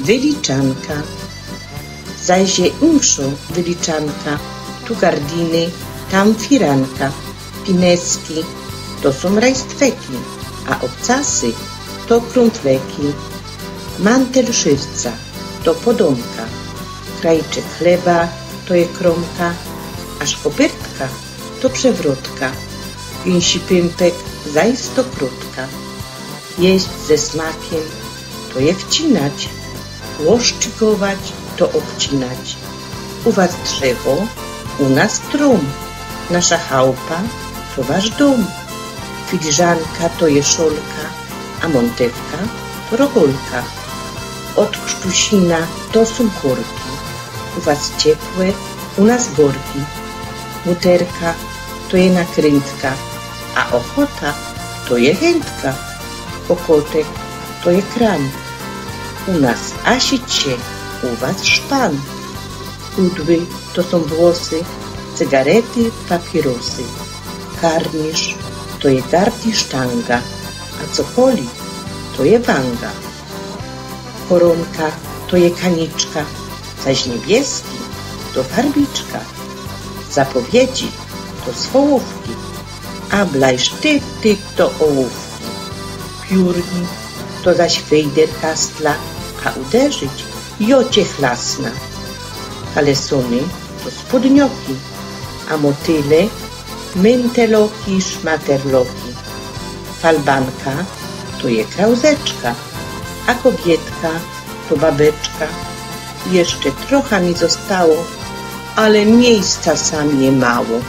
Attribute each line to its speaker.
Speaker 1: wyliczanka. Zajdzie inszo wyliczanka, tu gardiny, tam firanka, pineski, to są rajstweki, a obcasy to krątweki. Mantel szywca to podomka, krajczek chleba to je kromka, a szkopyrtka to przewrotka, gęsi pępek zaś stokrotka. Jeść ze smakiem to je wcinać, łoszczykować to obcinać. U was drzewo, u nas trum, nasza chałupa to wasz dom. Filiżanka to je szolka, a montewka to rogolka. Od krztusina to są korki, u was ciepłe, u nas gorki. Buterka to je nakrętka, a ochota to je chętka. Kokotek to je kran, u nas asicie, u was szpan. Kudły to są włosy, cygarety, papierosy. Karnisz to je gard i sztanga, a cokoli to je wanga. Koronka to je kaniczka, zaś niebieski to farbiczka. Zapowiedzi to swołówki, a blajsztyk to ołówki. Piórnik to zaś fejder kastla, a uderzyć jocie chlasna. Kalesony to spodnioki, a motyle menteloki, szmaterloki. Falbanka to je krauzeczka, a kobietka to babeczka. Jeszcze trochę mi zostało, ale miejsca sam nie mało.